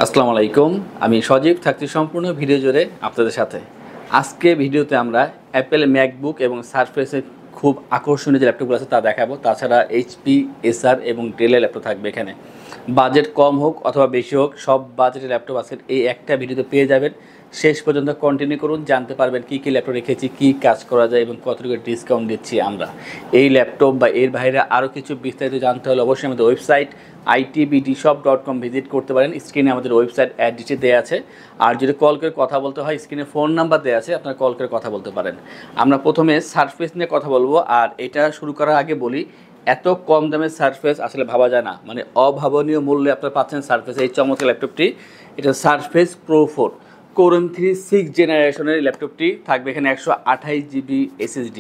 আসসালামু আলাইকুম। আমি সজীব থাকছি সম্পূর্ণ ভিডিও জুড়ে আপনাদের সাথে। আজকে ভিডিওতে আমরা অ্যাপেল ম্যাকবুক এবং সারফেসের খুব আকর্ষণীয় যে ল্যাপটপগুলো আছে তা দেখাবো। তাছাড়া এইচপি, এসার এবং ডেলের ল্যাপটপ থাকবে এখানে। বাজেট কম হোক অথবা বেশি হোক, সব বাজেটের ল্যাপটপ আজকের এই একটা ভিডিওতে পেয়ে যাবেন। শেষ পর্যন্ত কন্টিনিউ করুন, জানতে পারবেন কী কী ল্যাপটপ রেখেছি, কী কাজ করা যায় এবং কতটুকু ডিসকাউন্ট দিচ্ছি আমরা। এই ল্যাপটপ বা এর বাইরে আরও কিছু বিস্তারিত জানতে হলে অবশ্যই আমাদের ওয়েবসাইট itbdshop.com ভিজিট করতে পারেন। স্ক্রিনে আমাদের ওয়েবসাইট অ্যাড্রেসটি দেওয়া আছে। আর যদি কল করে কথা বলতে হয়, স্ক্রিনে ফোন নাম্বার দেওয়া আছে, আপনারা কল করে কথা বলতে পারেন। আমরা প্রথমে সারফেস নিয়ে কথা বলবো। আর এটা শুরু করার আগে বলি, এত কম দামের সারফেস আসলে ভাবা যায় না, মানে অভাবনীয় মূল্যে আপনারা পাচ্ছেন সারফেস এই চমৎকার ল্যাপটপটি। এটা surface pro 4 core M3 6th জেনারেশনের ল্যাপটপটি থাকবে এখানে 128GB SSD,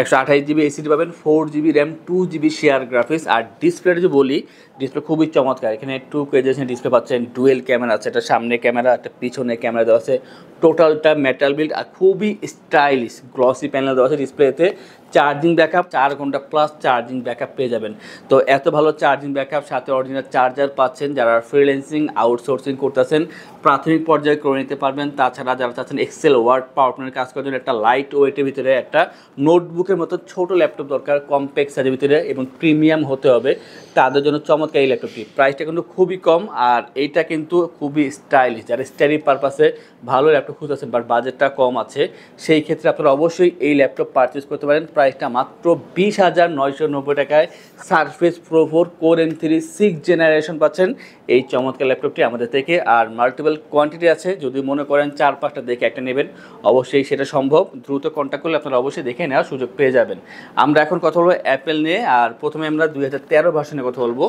128GB SSD পাবেন, 4GB RAM, 2GB share graphics. আর ডিসপ্লেটা যদি বলি, ডিসপ্লে খুবই চমৎকার। এখানে 2K ডিসপ্লে পাচ্ছেন, ডুয়েল ক্যামেরা আছে, একটা সামনে ক্যামেরা, একটা পিছনে ক্যামেরা দেওয়া আছে, টোটালটা মেটাল বিল্ড আর খুবই স্টাইলিশ গ্লসি প্যানেল দেওয়া আছে ডিসপ্লেতে। চার্জিং ব্যাকআপ 4 ঘন্টা প্লাস চার্জিং ব্যাকআপ পেয়ে যাবেন। তো এত ভালো চার্জিং ব্যাকআপ, সাথে অরিজিনাল চার্জার পাচ্ছেন। যারা ফ্রিল্যান্সিং আউটসোর্সিং করতেছেন প্রাথমিক পর্যায়ে করে নিতে পারবেন। তাছাড়া যারা চাচ্ছেন এক্সেল, ওয়ার্ড, পাওয়ার পয়েন্টের কাজ করার জন্য একটা লাইট ওয়েটের ভিতরে একটা নোটবুকের মতো ছোট ল্যাপটপ দরকার, কম্প্যাক্ট সাইজের ভিতরে এবং প্রিমিয়াম হতে হবে, তাদের জন্য চমৎকার এই ল্যাপটপটি। প্রাইসটা কিন্তু খুবই কম আর এইটা কিন্তু খুবই স্টাইলিশ। যারা স্টাডি পারপাসে ভালো ল্যাপটপ খুঁজতেছেন বাট বাজেটটা কম আছে, সেই ক্ষেত্রে আপনারা অবশ্যই এই ল্যাপটপ পারচেস করতে পারেন। প্রাইসটা মাত্র 20,990 টাকায় surface pro 4 core M3 6th generation পাচ্ছেন এই চমৎকার ল্যাপটপটি আমাদের থেকে। আর মাল্টিপল কোয়ান্টিটি আছে, যদি মনে করেন 4-5টা দেখে একটা নেবেন অবশ্যই সেটা সম্ভব। দ্রুত কন্ট্যাক্ট করলে আপনারা অবশ্যই দেখে নেওয়ার সুযোগ পেয়ে যাবেন। আমরা এখন কথা বলবো অ্যাপেল নিয়ে। আর প্রথমে আমরা 2013 ভার্সনে কথা বলবো,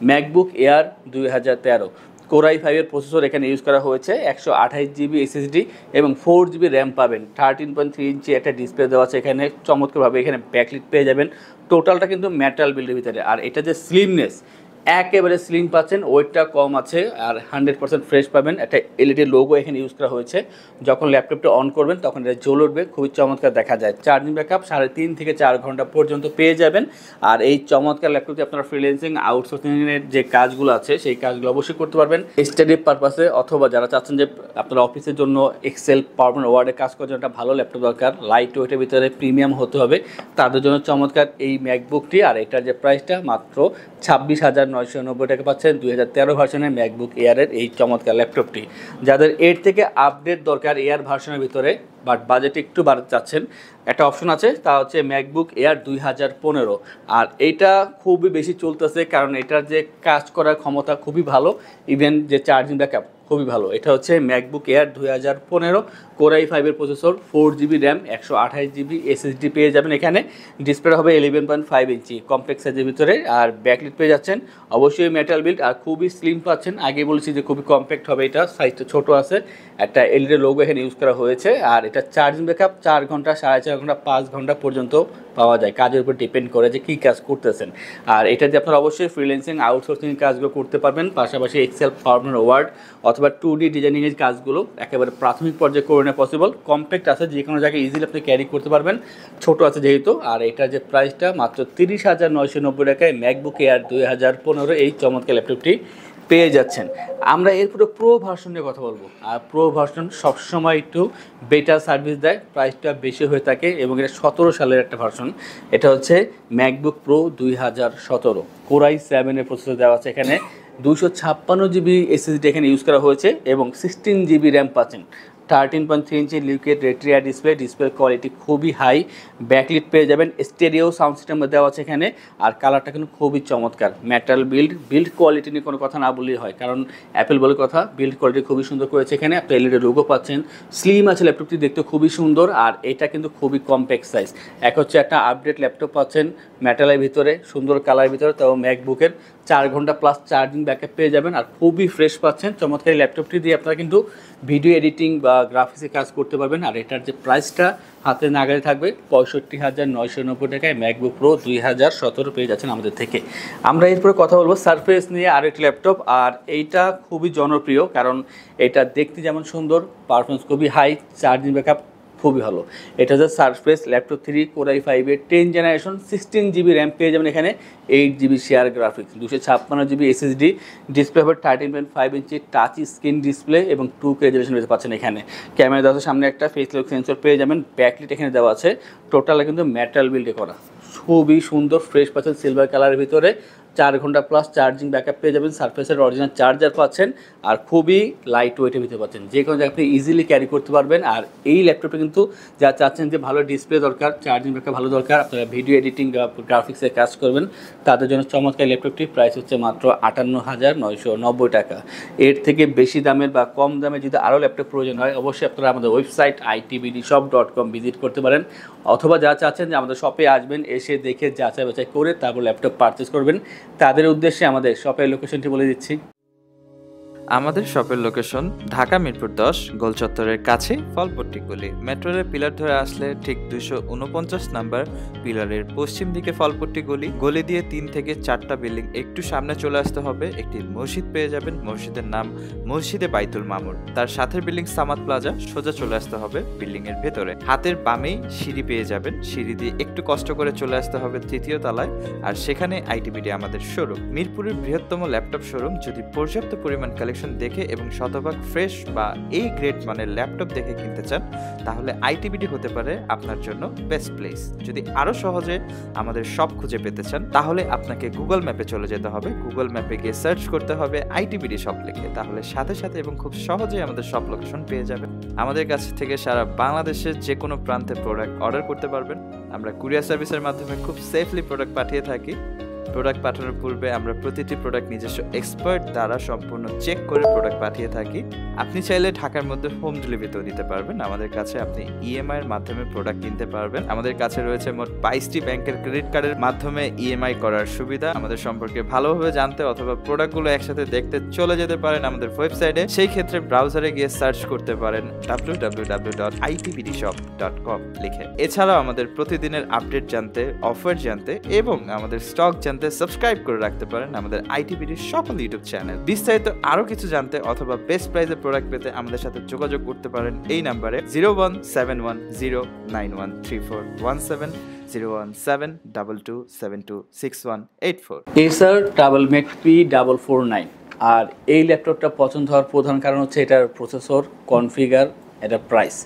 MacBook air 2013 core i5 processor এখানে ইউজ করা হয়েছে, 128GB SSD এবং 4GB র্যাম পাবেন। 13.3 ইঞ্চি একটা ডিসপ্লে দেওয়া আছে এখানে চমৎকারভাবে। এখানে ব্যাকলিট পেয়ে যাবেন। টোটালটা কিন্তু মেটাল বিল্ডের ভিতরে। আর এটা যে স্লিমনেস, একেবারে স্লিম পাচ্ছেন, ওয়েটটা কম আছে আর 100% ফ্রেশ পাবেন। একটা LED লোগো এখানে ইউজ করা হয়েছে। যখন ল্যাপটপটা অন করবেন তখন এটা জ্বলে উঠবে, খুবই চমৎকার দেখা যায়। চার্জিং ব্যাকআপ 3.5 থেকে 4 ঘন্টা পর্যন্ত পেয়ে যাবেন। আর এই চমৎকার ল্যাপটপটি আপনারা ফ্রিল্যান্সিং আউটসোর্সিংয়ের যে কাজগুলো আছে সেই কাজগুলো অবশ্যই করতে পারবেন স্টাডি পারপাসে, অথবা যারা চাচ্ছেন যে আপনার অফিসের জন্য এক্সেল, পাওয়ার পয়েন্ট, ওয়ার্ডে কাজ করার জন্য একটা ভালো ল্যাপটপ দরকার, লাইট ওয়েটের ভিতরে প্রিমিয়াম হতে হবে, তাদের জন্য চমৎকার এই ম্যাকবুকটি। আর এটার যে প্রাইসটা মাত্র 26,990 টাকা পাচ্ছেন 2013 ভার্সনের ম্যাকবুক এয়ারের এই চমৎকার ল্যাপটপটি। যাদের এর থেকে আপডেট দরকার এয়ার ভার্সনের ভিতরে বাট বাজেট একটু বাড়াতে চাচ্ছেন, একটা অপশন আছে, তা হচ্ছে ম্যাকবুক এয়ার 2015। আর এইটা খুবই বেশি চলতেছে কারণ এটার যে কাজ করার ক্ষমতা খুবই ভালো, ইভেন যে চার্জিং ব্যাকআপ খুবই ভালো। এটা হচ্ছে MacBook air 2015 core i5 processor, 4GB RAM, 128GB SSD পেয়ে যাবেন এখানে। ডিসপ্লে হবে 11.5 ইঞ্চি কম্প্যাক্ট সাইজের ভিতরে। আর ব্যাকলিট পেয়ে যাচ্ছেন অবশ্যই মেটাল বিল্ড আর খুবই স্লিম পাচ্ছেন। আগে বলেছি যে খুবই কম্প্যাক্ট হবে, এটা সাইজটা ছোট আছে, একটা LED লোগো এখানে ইউজ করা হয়েছে। আর এটা চার্জিং ব্যাকআপ 4 ঘন্টা, 4.5 ঘন্টা, 5 ঘন্টা পর্যন্ত পাওয়া যায়, কাজের উপর ডিপেন্ড করে যে কী কাজ করতেছেন। আর এটা দিয়ে আপনারা অবশ্যই ফ্রিল্যান্সিং আউটসোর্সিং কাজগুলো করতে পারবেন, পাশাপাশি এক্সেল, পাওয়ার পয়েন্ট, ওয়ার্ড অথবা 2D ডিজাইনিংয়ের কাজগুলো একেবারে প্রাথমিক পর্যায়ে করে নেওয়া পসিবল। কম্প্যাক্ট আছে, যে কোনো জায়গায় ইজিলি আপনি ক্যারি করতে পারবেন, ছোট আছে যেহেতু। আর এটার যে প্রাইসটা মাত্র 30,990 টাকায় ম্যাকবুক এয়ার 2015 এই চমৎকার ল্যাপটপটি পেয়ে যাচ্ছেন। আমরা এরপরে প্রো ভার্সন নিয়ে কথা বলবো। আর প্রো ভার্সন সবসময় একটু বেটার সার্ভিস দেয়, প্রাইসটা বেশি হয়ে থাকে এবং এটা 17 সালের একটা ভার্সন। এটা হচ্ছে MacBook pro 2017 core i7 processor দেওয়া আছে এখানে, 256GB SSD এখানে ইউজ করা হয়েছে এবং 16GB র্যাম পাচ্ছেন। 13.3 ইঞ্চি লিকুইড রেট্রিয়া ডিসপ্লে, ডিসপ্লের কোয়ালিটি খুবই হাই, ব্যাকলিট পেয়ে যাবেন, স্টেরিও সাউন্ড সিস্টেম দেওয়া আছে এখানে। আর কালারটা কিন্তু খুবই চমৎকার, মেটাল বিল্ড কোয়ালিটি নিয়ে কোনো কথা না বললেই হয়, কারণ অ্যাপেল বলে কথা, বিল্ড কোয়ালিটি খুবই সুন্দর করেছে এখানে। আপনি LED লোগো পাচ্ছেন, স্লিম আছে ল্যাপটপটি, দেখতে খুবই সুন্দর। আর এটা কিন্তু খুবই কম্প্যাক্ট সাইজ। এক হচ্ছে একটা আপডেট ল্যাপটপ পাচ্ছেন মেটালের ভিতরে, সুন্দর কালারের ভিতরে, তাও ম্যাকবুকের 4 ঘন্টা প্লাস চার্জিং ব্যাকআপ পেয়ে যাবেন। আর খুবই ফ্রেশ পাচ্ছেন। চমৎকার ল্যাপটপটি দিয়ে আপনারা কিন্তু ভিডিও এডিটিং বা গ্রাফিক্সের কাজ করতে পারবেন। আর এটার যে প্রাইসটা হাতে নাগালে থাকবে 65,990 টাকায় ম্যাকবুক প্রো 2017 পেয়ে যাচ্ছেন আমাদের থেকে। আমরা এরপরে কথা বলবো সারফেস নিয়ে, আর একটি ল্যাপটপ। আর এইটা খুবই জনপ্রিয় কারণ এটা দেখতে যেমন সুন্দর, পারফরমেন্স খুবই হাই, চার্জিং ব্যাকআপ খুবই ভালো। এটা হচ্ছে সারফেস ল্যাপটপ 3 Core i5 এর 10 জেনারেশন, 16GB র্যাম পেয়ে যাবেন এখানে, 8GB share graphics, 256GB SSD, display হবে 13.5 ইঞ্চি টাচ স্ক্রিন ডিসপ্লে এবং 2K রেজোলিউশন পাচ্ছেন এখানে। ক্যামেরা দেওয়া আছে সামনে একটা ফেস লক সেন্সর পেয়ে যাবেন, ব্যাকলিট এখানে দেওয়া আছে। টোটাল কিন্তু মেটাল বিল্ডে করা, খুবই সুন্দর ফ্রেশ পাচ্ছেন সিলভার কালারের ভিতরে। 4 ঘন্টা প্লাস চার্জিং ব্যাকআপ পেয়ে যাবেন, সারফেসের অরিজিনাল চার্জার পাচ্ছেন, আর খুবই লাইট ওয়েটের ভিতরে পাচ্ছেন, যে কোনো জায়গায় আপনি ইজিলি ক্যারি করতে পারবেন। আর এই ল্যাপটপে কিন্তু যা চাচ্ছেন যে ভালো ডিসপ্লে দরকার, চার্জিং ব্যাকআপ ভালো দরকার, আপনারা ভিডিও এডিটিং গ্রাফিক্সে কাজ করবেন, তাদের জন্য চমৎকার ল্যাপটপটি প্রাইস হচ্ছে মাত্র 58,990 টাকা। এর থেকে বেশি দামের বা কম দামে যদি আরও ল্যাপটপ প্রয়োজন হয়, অবশ্যই আপনারা আমাদের ওয়েবসাইট itbdshop.com ভিজিট করতে পারেন, অথবা যা চাচ্ছেন যে আমাদের শপে আসবেন, এসে দেখে যাচাই বাছাই করে তারপর ল্যাপটপ পারচেস করবেন, তাদের উদ্দেশ্যে আমাদের শপের লোকেশনটি বলে দিচ্ছি। আমাদের শপের লোকেশন ঢাকা মিরপুর 10 গোল চত্বরের কাছে ফলপট্টি গলি। মেট্রো রেল পিলার ধরে আসলে ঠিক 249 নাম্বার পিলারের পশ্চিম দিকে ফলপট্টি গলি। গলি দিয়ে 3 থেকে 4টা বিল্ডিং একটু সামনে চলে আসতে হবে, একটি মসজিদ পেয়ে যাবেন, মসজিদের নাম মসজিদে বাইতুল মামুর। তার সাথের বিল্ডিং সামাদ প্লাজা, সোজা চলে আসতে হবে বিল্ডিং এর ভেতরে। হাতের বামেই সিঁড়ি পেয়ে যাবেন, সিঁড়ি দিয়ে একটু কষ্ট করে চলে আসতে হবে 3য় তলায়, আর সেখানে আইটিবিডি আমাদের শোরুম। মিরপুরের বৃহত্তম ল্যাপটপ শোরুম। যদি পর্যাপ্ত পরিমাণ কালেকশন দেখে এবং শতভাগ ফ্রেশ বা এই গ্রেড মানের ল্যাপটপ দেখে কিনতে চান, তাহলে আইটিবিডি হতে পারে আপনার জন্য বেস্ট প্লেস। যদি আরো সহজে আমাদের শপ খুঁজে পেতে চান, তাহলে আপনাকে গুগল ম্যাপে চলে যেতে হবে। গুগল ম্যাপে গিয়ে সার্চ করতে হবে আইটিবিডি শপ লিখে, তাহলে সাথে সাথে এবং খুব সহজেই আমাদের শপ লোকেশন পেয়ে যাবেন। আমাদের কাছ থেকে সারা বাংলাদেশের যে কোনো প্রান্তে প্রোডাক্ট অর্ডার করতে পারবেন। আমরা কুরিয়ার সার্ভিসের মাধ্যমে খুব সেফলি প্রোডাক্ট পাঠিয়ে থাকি। প্রোডাক্ট পাঠানোর পূর্বে আমরা প্রতিটি প্রোডাক্ট নিজস্ব এক্সপার্ট দ্বারা সম্পূর্ণ চেক করে প্রোডাক্ট পাঠিয়ে থাকি। আপনি চাইলে ঢাকার মধ্যে হোম ডেলিভারিতেও নিতে পারবেন। আমাদের কাছে আপনি ইএমআই এর মাধ্যমে প্রোডাক্ট কিনতে পারবেন। আমাদের কাছে রয়েছে মোট 22টি ব্যাংকের ক্রেডিট কার্ডের মাধ্যমে ইএমআই করার সুবিধা। আমাদের সম্পর্কে ভালোভাবে জানতে অথবা প্রোডাক্টগুলো একসাথে দেখতে চলে যেতে পারেন আমাদের ওয়েবসাইটে। সেই ক্ষেত্রে ব্রাউজারে গিয়ে সার্চ করতে পারেন www.itbdshop.com লিখে। এছাড়াও আমাদের প্রতিদিনের আপডেট জানতে, অফার জানতে এবং আমাদের স্টক জানতে সাবস্ক্রাইব করে রাখতে পারেন আমাদের আইটিবিডির সকল ইউটিউব চ্যানেল। বিস্তারিত আরো কিছু জানতে অথবা বেস্ট প্রাইসে প্রোডাক্ট পেতে আমাদের সাথে যোগাযোগ করতে পারেন এই নাম্বারে 01710913417 01722726184। Acer TroubleMate P449। আর এই ল্যাপটপটা পছন্দ হওয়ার প্রধান কারণ হচ্ছে এটার প্রসেসর, কনফিগার, এটার প্রাইস।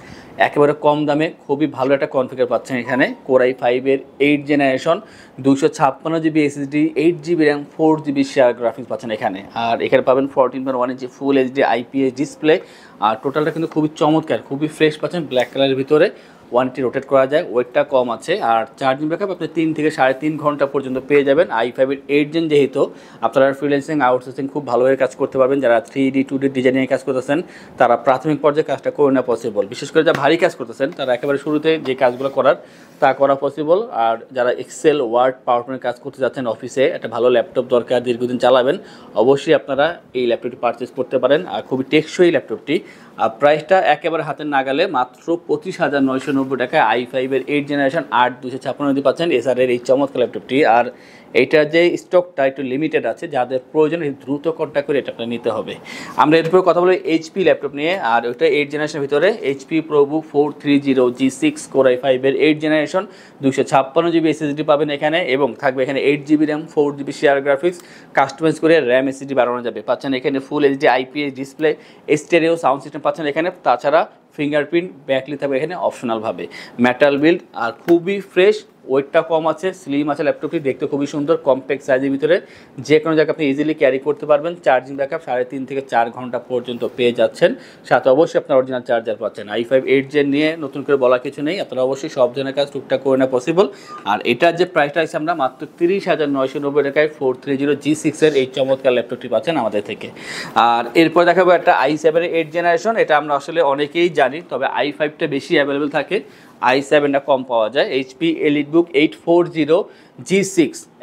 একেবারে কম দামে খুবই ভালো একটা কনফিগার পাচ্ছেন এখানে। Core i5 এর 8 generation, 256GB SSD, 8GB RAM, 4GB share graphics পাচ্ছেন এখানে। আর এখানে পাবেন 14.1 ইঞ্চি ফুল এইচডি IPS ডিসপ্লে। আর টোটালটা কিন্তু খুবই চমৎকার, খুবই ফ্রেশ পাচ্ছেন, ব্ল্যাক কালারের ভিতরে। 180 রোটেট করা যায়, ওয়েটটা কম আছে। আর চার্জিং ব্যাকআপ আপনি 3 থেকে 3.5 ঘন্টা পর্যন্ত পেয়ে যাবেন। i5 এর 8 জেন যেহেতু, আপনারা ফ্রিল্যান্সিং, আউটসোর্সিং খুব ভালোভাবে কাজ করতে পারবেন। যারা 3D 2D ডিজাইনিংয়ে কাজ করতেছেন, তারা প্রাথমিক পর্যায়ে কাজটা করে নেওয়া পসিবল। বিশেষ করে যারা ভারী কাজ করতেছেন, তারা একেবারে শুরুতে যে কাজগুলো করার তা করা পসিবল। আর যারা এক্সেল, ওয়ার্ড, পাওয়ার পয়েন্ট কাজ করতে যাচ্ছেন, অফিসে একটা ভালো ল্যাপটপ দরকার, দীর্ঘদিন চালাবেন, অবশ্যই আপনারা এই ল্যাপটপটি পারচেস করতে পারেন। আর খুবই টেকসই ল্যাপটপটি। আর প্রাইসটা একেবারে হাতের নাগালে, মাত্র 25,990 টাকায় i5 এর 8 জেনারেশন 8256 পাচ্ছেন এসার এর এই চমৎকার ল্যাপটপটি। আর এইটার যে স্টকটা একটু লিমিটেড আছে, যাদের প্রয়োজন দ্রুত কন্ট্যাক্ট করে এটা আপনার নিতে হবে। আমরা এরপরে কথা বলি এইচপি ল্যাপটপ নিয়ে। আর ওইটা 8 জেনারেশনের ভিতরে HP ProBook 430 G6 Core i5 এর 8 জেনারেশন, 256GB এসএসডি পাবেন এখানে, এবং থাকবে এখানে 8GB RAM, 4GB share graphics, customise করে র্যাম এসএসডি বাড়ানো যাবে। পাচ্ছেন এখানে full HD IPS display, stereo sound system পাচ্ছেন এখানে। তাছাড়া ফিঙ্গারপ্রিন্ট, ব্যাকলি থাকবে এখানে অপশনালভাবে। মেটাল বিল্ড আর খুবই ফ্রেশ, ওয়েটটা কম আছে, স্লিম আছে ল্যাপটপটি, দেখতে খুবই সুন্দর, কম্প্যাক্ট সাইজের ভিতরে, যে কোনো জায়গায় আপনি ইজিলি ক্যারি করতে পারবেন। চার্জিং ব্যাকআপ 3.5 থেকে 4 ঘন্টা পর্যন্ত পেয়ে যাচ্ছেন, সাথে অবশ্যই আপনার অরিজিনাল চার্জার পাচ্ছেন। i5 8 জেন নিয়ে নতুন করে বলা কিছু নেই, আপনারা অবশ্যই সব ধরনের কাজ টুকটাক করে নেওয়া পসিবল। আর এটার যে প্রাইসটা আছে, আমরা মাত্র 30,990 টাকায় 430 G6 এর এই চমৎকার ল্যাপটপটি পাচ্ছেন আমাদের থেকে। আর এরপর দেখাবো একটা i7 এর 8 জেনারেশন। এটা আমরা আসলে অনেকেই জানি, তবে i5টা বেশি অ্যাভেলেবেল থাকে, i7টা কম পাওয়া যায়। এইচপি EliteBook 840 G6,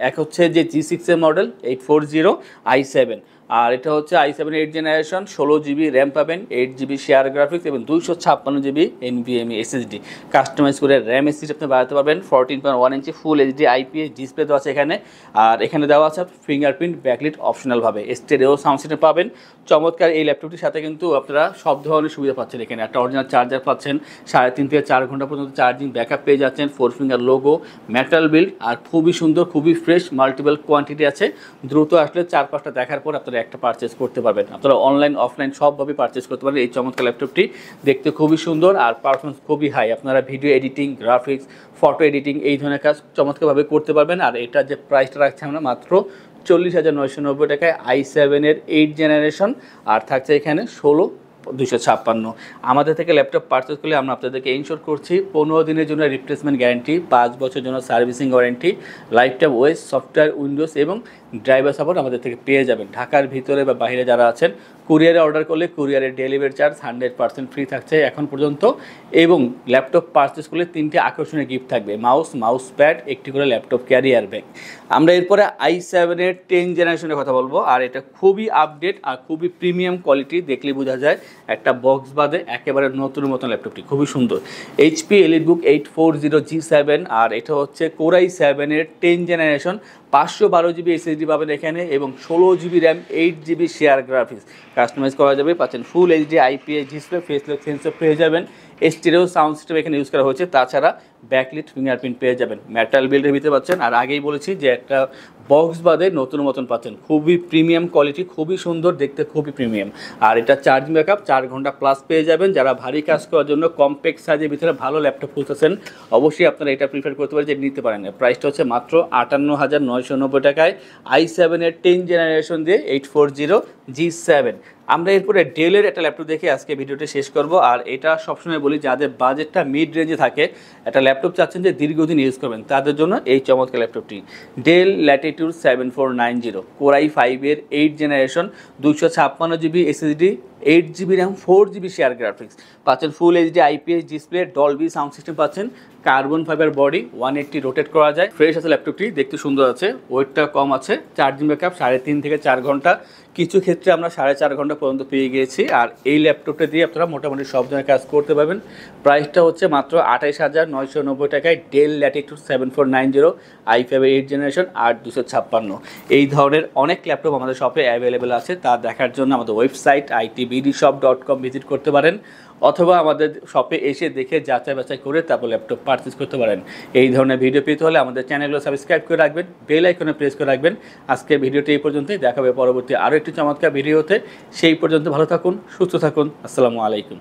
এক হচ্ছে যে G6 এর মডেল 840 i7, আর এটা হচ্ছে i7 8 জেনারেশন, 16 GB র্যাম পাবেন, 8 GB শেয়ার গ্রাফিক্স এবং 256 GB NVMe SSD। কাস্টমাইজ করে র্যাম এসএসডি আপনি বাড়াতে পারবেন। 14.1 ইঞ্চি ফুল এইচডি IPS ডিসপ্লে দেওয়া আছে এখানে। আর এখানে দেওয়া আছে ফিঙ্গারপ্রিন্ট ব্যাকলিট অপশনালভাবে, স্টেরিও সাউন্ড সিস্টেম পাবেন। চমৎকার এই ল্যাপটপটির সাথে কিন্তু আপনারা সব ধরনের সুবিধা পাচ্ছেন। এখানে একটা অরিজিনাল চার্জার পাচ্ছেন, 3.5 থেকে 4 ঘন্টা পর্যন্ত চার্জিং ব্যাকআপ পেয়ে যাচ্ছেন, 4 ফিঙ্গার লোগো, মেটাল বিল্ড, আর খুবই সুন্দর, খুবই ফ্রেশ, মাল্টিপল কোয়ান্টিটি আছে। দ্রুত আসলে 4-5টা দেখার পর আপনারা একটা পারচেস করতে পারবেন। আপনারা অনলাইন অফলাইন সবভাবে পারচেস করতে পারবেন। এই চমৎকার ল্যাপটপটি দেখতে খুবই সুন্দর আর পারফরমেন্স খুবই হাই। আপনারা video editing, graphics, photo editing এই ধরনের কাজ চমৎকারভাবে করতে পারবেন। আর এটা যে প্রাইসটা রাখছে আমরা মাত্র 40,990 টাকায়, i7 এর 8 জেনারেশন, আর থাকছে এখানে 16,256। আমাদের থেকে ল্যাপটপ পারচেস করলে আমরা আপনাদেরকে ইনশোর করছি 15 দিনের জন্য রিপ্লেসমেন্ট গ্যারান্টি, 5 বছরের জন্য servicing warranty, life time OS, software, Windows এবং ড্রাইভার সাপোর্ট আমাদের থেকে পেয়ে যাবেন। ঢাকার ভিতরে বা বাইরে যারা আছেন কুরিয়ারে অর্ডার করলে কুরিয়ারের ডেলিভারি চার্জ 100% ফ্রি থাকছে এখন পর্যন্ত। এবং ল্যাপটপ পারচেস করলে 3টি আকর্ষণীয় গিফট থাকবে, মাউস প্যাড, একটি করে ল্যাপটপ ক্যারিয়ার ব্যাগ। আমরা এরপরে i7 এর 10 জেনারেশনের কথা বলবো। আর এটা খুবই আপডেট আর খুবই প্রিমিয়াম কোয়ালিটি, দেখলে বোঝা যায় একটা বক্স বাদে একেবারে নতুন মতন ল্যাপটপটি খুবই সুন্দর। HP EliteBook 840G7, আর এটা হচ্ছে Core i7 এর 10 জেনারেশন, 512 GB SSD পাবেন এখানে এবং 16 GB RAM, 8 GB share graphics customise করা যাবে। পাচ্ছেন full HD IPS display, face lock sensor পেয়ে যাবেন, স্টেরিও সাউন্ড সিস্টেম এখানে ইউজ করা হয়েছে, তাছাড়া ব্যাকলিট ফিঙ্গারপ্রিন্ট পেয়ে যাবেন, মেটাল বিল্ডের ভিতরে পাচ্ছেন। আর আগেই বলেছি যে একটা বক্স বাদে নতুন মতন পাচ্ছেন, খুবই প্রিমিয়াম কোয়ালিটি, খুবই সুন্দর দেখতে, খুবই প্রিমিয়াম। আর এটা চার্জিং ব্যাকআপ 4 ঘন্টা প্লাস পেয়ে যাবেন। যারা ভারী কাজ করার জন্য কম্প্যাক্ট সাইজের ভিতরে ভালো ল্যাপটপ খুঁজতেছেন অবশ্যই আপনারা এটা প্রিফার করতে পারেন, যে নিতে পারেন। প্রাইসটা হচ্ছে মাত্র 58,990 টাকায়, i7 এর 10 জেনারেশন দিয়ে 840G7। আমরা এরপরে ডেলের একটা ল্যাপটপ দেখে আজকে ভিডিওটা শেষ করব। আর এটা সবসময় বলি যাদের বাজেটটা মিড রেঞ্জে থাকে, একটা ল্যাপটপ চাচ্ছেন যে দীর্ঘদিন ইউজ করবেন, তাদের জন্য এই চমৎকার ল্যাপটপটি ডেল ল্যাটিটিউড 7490, Core i5 এর 8 generation, 256 GB SSD, 8 GB RAM, 4 GB share graphics পাচ্ছেন, full HD IPS display, Dolby sound system পাচ্ছেন, কার্বন ফাইবার বডি, 180 রোটেট করা যায়, ফ্রেশ আছে ল্যাপটপটি, দেখতে সুন্দর আছে, ওয়েটটা কম আছে, চার্জিং ব্যাকআপ 3.5 থেকে 4 ঘন্টা, কিছু ক্ষেত্রে আমরা 4.5 ঘন্টা পর্যন্ত পেয়ে গিয়েছি। আর এই ল্যাপটপটা দিয়ে আপনারা মোটামুটি সব ধরনের কাজ করতে পারবেন। প্রাইসটা হচ্ছে মাত্র 28,990 টাকায়, ডেল ল্যাটিটিউড 7490, i5 8 জেনারেশন, 8256। এই ধরনের অনেক ল্যাপটপ আমাদের শপে অ্যাভেলেবেল আছে, তা দেখার জন্য আমাদের ওয়েবসাইট itbdshop.com ভিজিট করতে পারেন, অথবা আমাদের শপে এসে দেখে যাচাই বাছাই করে তারপর ল্যাপটপ পারচেস করতে পারেন। এই ধরনের ভিডিও পেতে হলে আমাদের চ্যানেলগুলো সাবস্ক্রাইব করে রাখবেন, বেল আইকনে প্রেস করে রাখবেন। আজকের ভিডিওটি এই পর্যন্তই, দেখাবে পরবর্তী আরও একটি চমৎকার ভিডিওতে। সেই পর্যন্ত ভালো থাকুন, সুস্থ থাকুন, আসসালামু আলাইকুম।